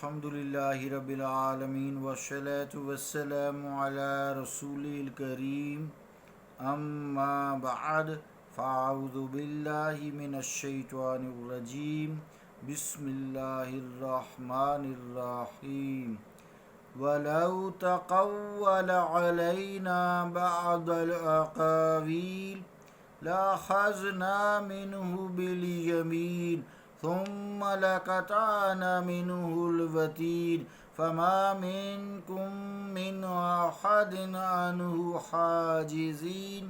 الحمدللہ رب العالمین والصلاة والسلام علی رسول الکریم اما بعد فاعوذ باللہ من الشیطان الرجیم بسم اللہ الرحمن الرحیم ولو تقول علینا بعض الاقاویل لأخذنا منه بالیمین ثم لقطعنا منه الوتين فما منكم من أحد عنه حاجزين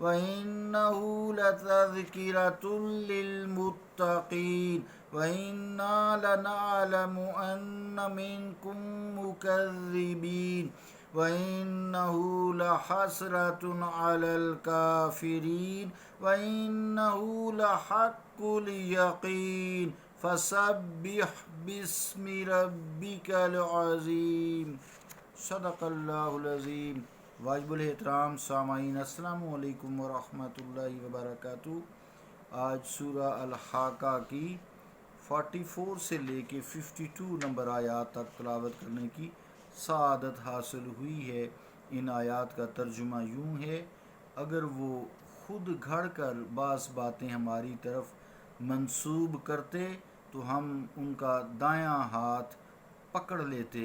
وإنه لتذكرة للمتقين وإنا لنعلم أن منكم مكذبين وإنه لحسرة على الكافرين وإنه لحق اليقين فسبح باسم ربك العظيم صدق اللہ العظیم۔ واجب الاحترام سامعین، السلام علیکم ورحمۃ اللہ وبرکاتہ۔ آج سورہ الحاقہ کی 44 سے لے کے 52 نمبر آیات تک تلاوت کرنے کی سعادت حاصل ہوئی ہے۔ ان آیات کا ترجمہ یوں ہے: اگر وہ خود گھڑ کر بعض باتیں ہماری طرف منسوب کرتے تو ہم ان کا دایاں ہاتھ پکڑ لیتے،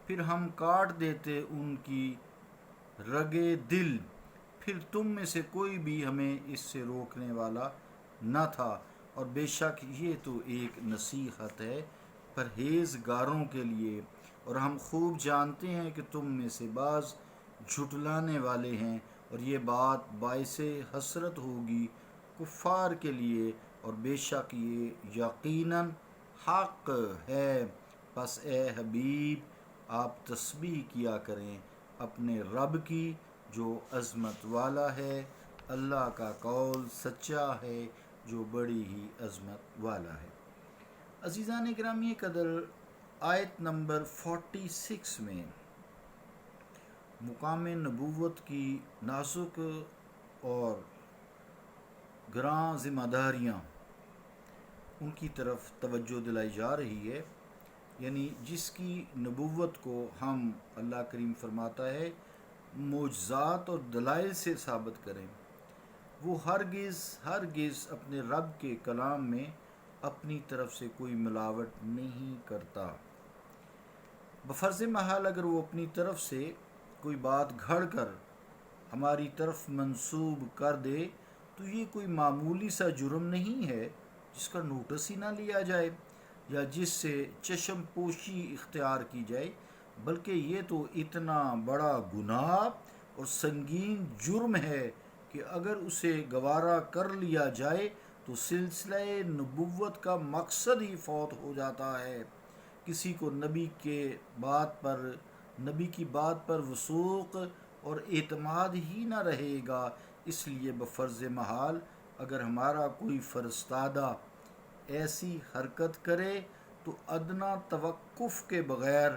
پھر ہم کاٹ دیتے ان کی رگے دل، پھر تم میں سے کوئی بھی ہمیں اس سے روکنے والا نہ تھا، اور بے شک یہ تو ایک نصیحت ہے پرہیزگاروں کے لیے، اور ہم خوب جانتے ہیں کہ تم میں سے بعض جھٹلانے والے ہیں، اور یہ بات باعث حسرت ہوگی کفار کے لیے، اور بے شک یہ یقیناً حق ہے۔ پس اے حبیب، آپ تسبیح کیا کریں اپنے رب کی جو عظمت والا ہے۔ اللہ کا قول سچا ہے جو بڑی ہی عظمت والا ہے۔ عزیزان گرامی قدر، آیت نمبر 46 میں مقام نبوت کی نازک اور گراں ذمہ داریاں ان کی طرف توجہ دلائی جا رہی ہے، یعنی جس کی نبوت کو ہم، اللہ کریم فرماتا ہے، معجزات اور دلائل سے ثابت کریں، وہ ہرگز اپنے رب کے کلام میں اپنی طرف سے کوئی ملاوٹ نہیں کرتا۔ بفرض محال اگر وہ اپنی طرف سے کوئی بات گھڑ کر ہماری طرف منسوب کر دے تو یہ کوئی معمولی سا جرم نہیں ہے جس کا نوٹس ہی نہ لیا جائے یا جس سے چشم پوشی اختیار کی جائے، بلکہ یہ تو اتنا بڑا گناہ اور سنگین جرم ہے کہ اگر اسے گوارا کر لیا جائے تو سلسلہ نبوت کا مقصد ہی فوت ہو جاتا ہے۔ کسی کو نبی کی بات پر وثوق اور اعتماد ہی نہ رہے گا۔ اس لیے بفرض محال اگر ہمارا کوئی فرستادہ ایسی حرکت کرے تو ادنیٰ توقف کے بغیر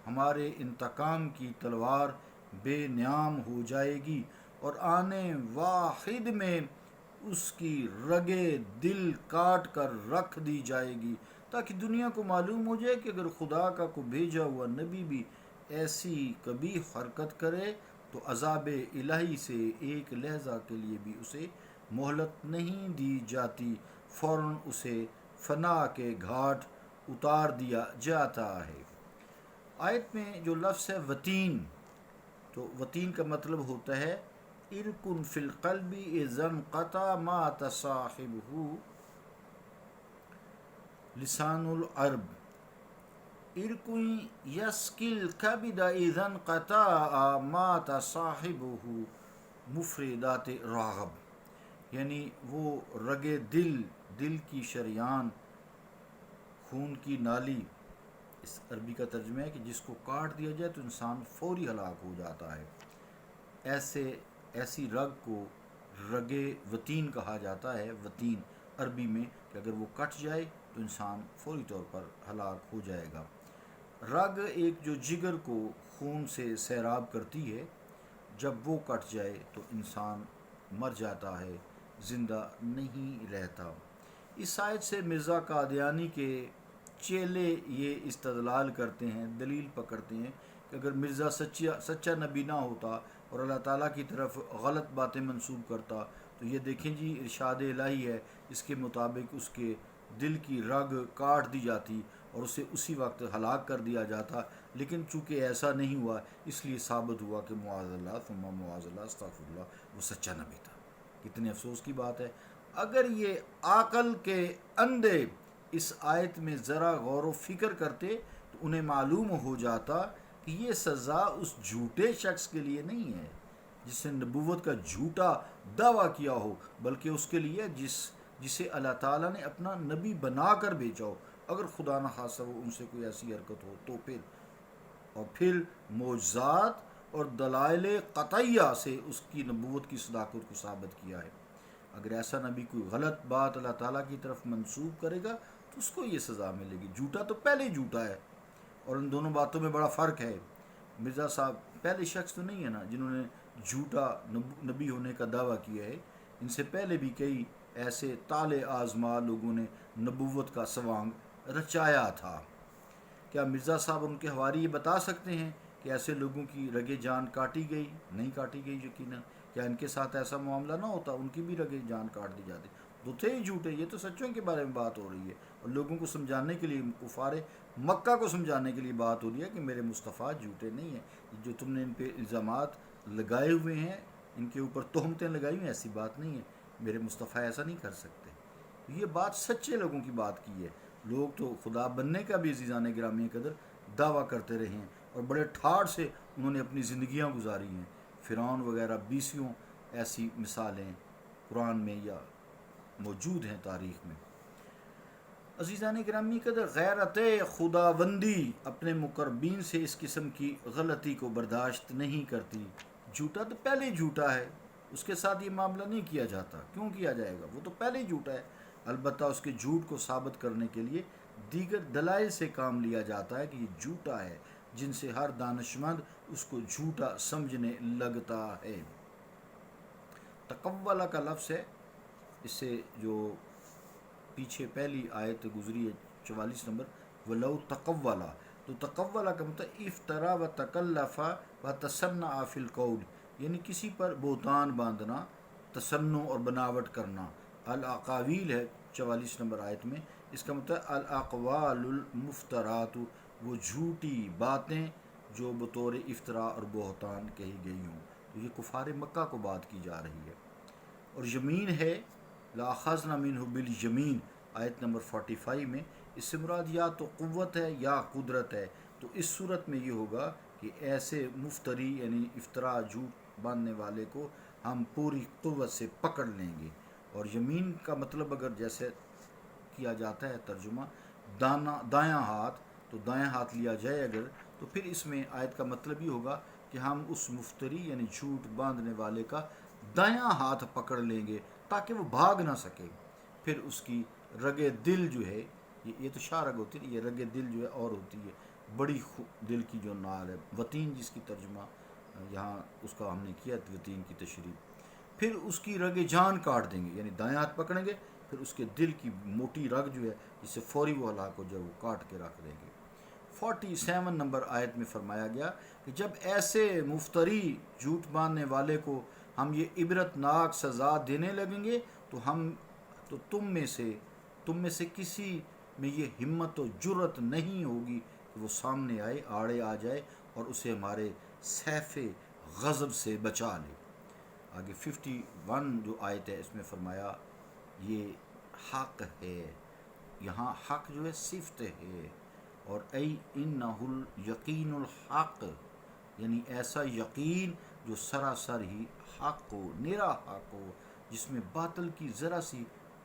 ہمارے انتقام کی تلوار بے نیام ہو جائے گی اور آنے واحد میں اس کی رگے دل کاٹ کر رکھ دی جائے گی، تاکہ دنیا کو معلوم ہو جائے کہ اگر خدا کا کوئی بھیجا ہوا نبی بھی ایسی قبیح حرکت کرے تو عذاب الہی سے ایک لحظہ کے لیے بھی اسے مہلت نہیں دی جاتی، فوراً اسے فنا کے گھاٹ اتار دیا جاتا ہے۔ آیت میں جو لفظ ہے وتین، تو وتین کا مطلب ہوتا ہے ارکن فی القلب اذا انقطع ما تصاحبہ لسان العرب، ارکن یسکل کبد اذا انقطع ما تصاحبہ مفردات راغب، یعنی وہ رگ دل کی شریان، خون کی نالی، اس عربی کا ترجمہ ہے کہ جس کو کاٹ دیا جائے تو انسان فوری ہلاک ہو جاتا ہے۔ ایسی رگ کو رگ وتین کہا جاتا ہے۔ وتین عربی میں کہ اگر وہ کٹ جائے تو انسان فوری طور پر ہلاک ہو جائے گا۔ رگ ایک جو جگر کو خون سے سیراب کرتی ہے، جب وہ کٹ جائے تو انسان مر جاتا ہے، زندہ نہیں رہتا۔ اس آیت سے مرزا قادیانی کے چیلے یہ استدلال کرتے ہیں، دلیل پکڑتے ہیں کہ اگر مرزا سچا نبی نہ ہوتا اور اللہ تعالیٰ کی طرف غلط باتیں منسوب کرتا تو یہ دیکھیں جی ارشاد الہی ہے، اس کے مطابق اس کے دل کی رگ کاٹ دی جاتی اور اسے اسی وقت ہلاک کر دیا جاتا، لیکن چونکہ ایسا نہیں ہوا اس لیے ثابت ہوا کہ معاذ اللہ ثم معاذ اللہ استغفر اللہ وہ سچا نبی تھا۔ کتنے افسوس کی بات ہے، اگر یہ عقل کے اندھے اس آیت میں ذرا غور و فکر کرتے تو انہیں معلوم ہو جاتا کہ یہ سزا اس جھوٹے شخص کے لیے نہیں ہے جس نے نبوت کا جھوٹا دعویٰ کیا ہو، بلکہ اس کے لیے جسے اللہ تعالیٰ نے اپنا نبی بنا کر بھیجا ہو، اگر خدا نہ خواستہ وہ ان سے کوئی ایسی حرکت ہو تو پھر معجزات اور دلائل قطعیہ سے اس کی نبوت کی صداقت کو ثابت کیا ہے۔ اگر ایسا نبی کوئی غلط بات اللہ تعالیٰ کی طرف منسوب کرے گا تو اس کو یہ سزا ملے گی۔ جھوٹا تو پہلے جھوٹا ہے، اور ان دونوں باتوں میں بڑا فرق ہے۔ مرزا صاحب پہلے شخص تو نہیں ہے نا جنہوں نے جھوٹا نبی ہونے کا دعویٰ کیا ہے، ان سے پہلے بھی کئی ایسے طالع آزما لوگوں نے نبوت کا سوانگ رچایا تھا۔ کیا مرزا صاحب ان کے حواری یہ بتا سکتے ہیں کہ ایسے لوگوں کی رگے جان کاٹی گئی؟ نہیں کاٹی گئی یقیناً۔ کیا ان کے ساتھ ایسا معاملہ نہ ہوتا، ان کی بھی رگے جان کاٹ دی جاتی؟ تو تھے ہی جھوٹے، یہ تو سچوں کے بارے میں بات ہو رہی ہے، اور لوگوں کو سمجھانے کے لیے، کفار مکہ کو سمجھانے کے لیے بات ہو رہی ہے کہ میرے مصطفیٰ جھوٹے نہیں ہیں، جو تم نے ان پہ الزامات لگائے ہوئے ہیں، ان کے اوپر تہمتیں لگائی ہوئی ہیں، ایسی بات نہیں ہے، میرے مصطفیٰ ایسا نہیں کر سکتے۔ یہ بات سچے لوگوں کی بات کی ہے۔ لوگ تو خدا بننے کا بھی عزیزان گرامی قدر دعویٰ کرتے رہے ہیں اور بڑے ٹھاٹھ سے انہوں نے اپنی زندگیاں گزاری ہیں۔ فرعون وغیرہ 20 ایسی مثالیں قرآن میں یا موجود ہیں تاریخ میں۔ عزیزان گرامی قدر غیرت خداوندی اپنے مقربین سے اس قسم کی غلطی کو برداشت نہیں کرتی۔ جھوٹا تو پہلے جھوٹا ہے، اس کے ساتھ یہ معاملہ نہیں کیا جاتا، کیوں کیا جائے گا؟ وہ تو پہلے ہی جھوٹا ہے۔ البتہ اس کے جھوٹ کو ثابت کرنے کے لیے دیگر دلائل سے کام لیا جاتا ہے کہ یہ جھوٹا ہے، جن سے ہر دانشمند اس کو جھوٹا سمجھنے لگتا ہے۔ تقولا کا لفظ ہے، اس سے جو پیچھے پہلی آیت گزری ہے 44 نمبر، ولو تقولا، تو تقولا کا مطلب افطرا و تکلف و تصنع فی القول، یعنی کسی پر بہتان باندھنا، تصنع اور بناوٹ کرنا۔ الاقاویل ہے 44 نمبر آیت میں، اس کا مطلب الاقوال المفترات، وہ جھوٹی باتیں جو بطور افطرا اور بہتان کہی گئی ہوں۔ تو یہ کفار مکہ کو بات کی جا رہی ہے۔ اور یمین ہے لَأَخَذْنَا مِنْهُ بِالْيَمِينِ، آیت نمبر 45 میں، اس سے مراد یا تو قوت ہے یا قدرت ہے۔ تو اس صورت میں یہ ہوگا کہ ایسے مفتری یعنی افطرا جھوٹ باندھنے والے کو ہم پوری قوت سے پکڑ لیں گے۔ اور یمین کا مطلب اگر جیسے کیا جاتا ہے ترجمہ دایاں ہاتھ، تو دایاں ہاتھ لیا جائے اگر، تو پھر اس میں آیت کا مطلب یہ ہوگا کہ ہم اس مفتری یعنی جھوٹ باندھنے والے کا دایاں ہاتھ پکڑ لیں گے تاکہ وہ بھاگ نہ سکے۔ پھر اس کی رگ دل جو ہے، یہ تو شاہ رگ ہوتی ہے، یہ رگ دل جو ہے اور ہوتی ہے، بڑی دل کی جو نال ہے، وتین جس کی ترجمہ یہاں اس کا ہم نے کیا وتین کی تشریح۔ پھر اس کی رگ جان کاٹ دیں گے، یعنی دایاں ہاتھ پکڑیں گے، پھر اس کے دل کی موٹی رگ جو ہے جس سے فوری وہ ہلاک ہو جائے وہ کاٹ کے رکھ دیں گے۔ 47 نمبر آیت میں فرمایا گیا کہ جب ایسے مفتری جھوٹ باندھنے والے کو ہم یہ عبرت ناک سزا دینے لگیں گے تو تم میں سے کسی میں یہ ہمت و جرت نہیں ہوگی کہ وہ سامنے آئے، آڑے آ جائے اور اسے ہمارے سیف غضب سے بچا لے۔ آگے 51 جو آیت ہے اس میں فرمایا یہ حق ہے، یہاں حق جو ہے صفت ہے، اور ای انہ الیقین الحق، یعنی ایسا یقین جو سراسر ہی حق ہو، نیرا حق ہو، جس میں باطل کی ذرا سی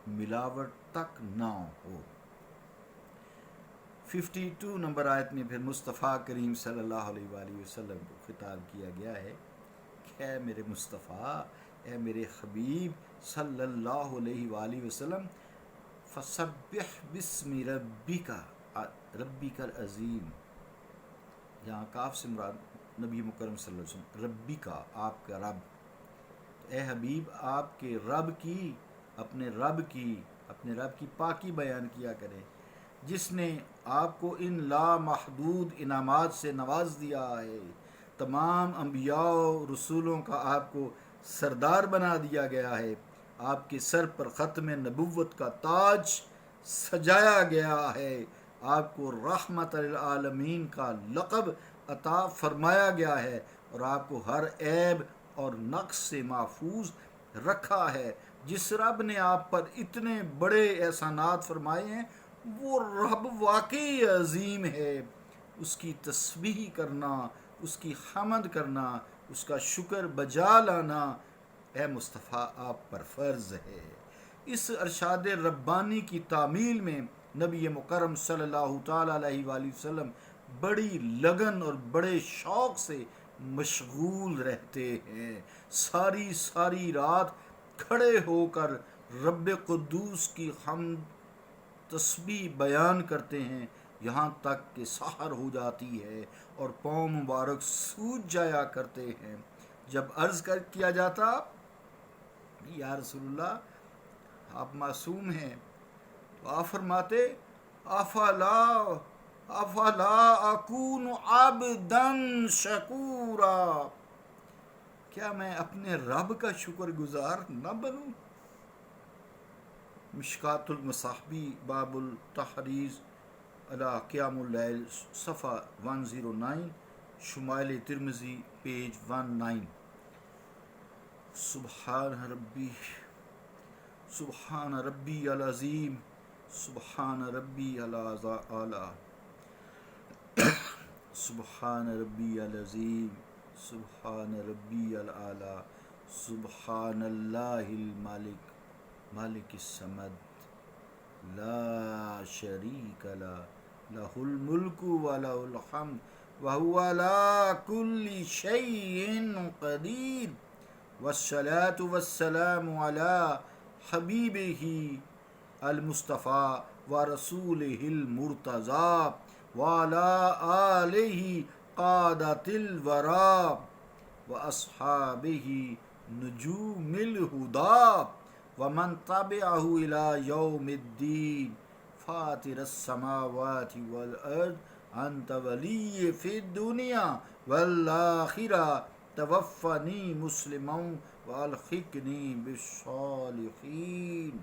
ملاوٹ تک نہ ہو۔ 52 نمبر آیت میں پھر مصطفیٰ کریم صلی اللہ علیہ وآلہ وسلم کو خطاب کیا گیا ہے کہ اے میرے مصطفیٰ، اے میرے حبیب صلی اللہ علیہ وآلہ وسلم، فسبح باسم ربک العظیم، یہاں کاف سے مراد نبی مکرم صلی اللہ علیہ وسلم، ربی کا آپ کا رب، تو اے حبیب آپ کے رب کی اپنے رب کی پاکی بیان کیا کریں، جس نے آپ کو ان لامحدود انعامات سے نواز دیا ہے۔ تمام انبیاء و رسولوں کا آپ کو سردار بنا دیا گیا ہے۔ آپ کے سر پر ختم نبوت کا تاج سجایا گیا ہے۔ آپ کو رحمت للعالمین کا لقب عطا فرمایا گیا ہے اور آپ کو ہر عیب اور نقص سے محفوظ رکھا ہے۔ جس رب نے آپ پر اتنے بڑے احسانات فرمائے ہیں وہ رب واقعی عظیم ہے۔ اس کی تسبیح کرنا، اس کی حمد کرنا، اس کا شکر بجا لانا اے مصطفیٰ آپ پر فرض ہے۔ اس ارشاد ربانی کی تعمیل میں نبی مکرم صلی اللہ تعالیٰ علیہ وآلہ وسلم بڑی لگن اور بڑے شوق سے مشغول رہتے ہیں۔ ساری ساری رات کھڑے ہو کر رب قدوس کی حمد تسبیح بیان کرتے ہیں، یہاں تک کہ سحر ہو جاتی ہے اور پاؤں مبارک سوج جایا کرتے ہیں۔ جب عرض کیا جاتا یا رسول اللہ آپ معصوم ہیں، تو آپ فرماتے افلا اکون عبدا شکورا، کیا میں اپنے رب کا شکر گزار نہ بنوں؟ مشکات المصابیح باب التحریض علی قیام اللیل صفحہ 109، شمائل ترمذی پیج 19۔ سبحان ربی العظیم، سبحان ربی الاعلی، سبحان ربی العظیم، سبحان ربی الاعلی، سبحان اللہ المالک مالک السمد لا شریک لہ الملک ولہ الحمد وہو علی کل شیء قدیر، والصلاة والسلام علی حبیبہ المصطفیٰ ورسولہ المرتضیٰ وعلی آلہ قادۃ الوریٰ واصحابہ نجوم الہدیٰ ومن تبعہ الی یوم الدین، فاطر السماوات والارض انت ولی فی الدنیا والآخرہ، توفنی مسلما والحقنی بالصالحین۔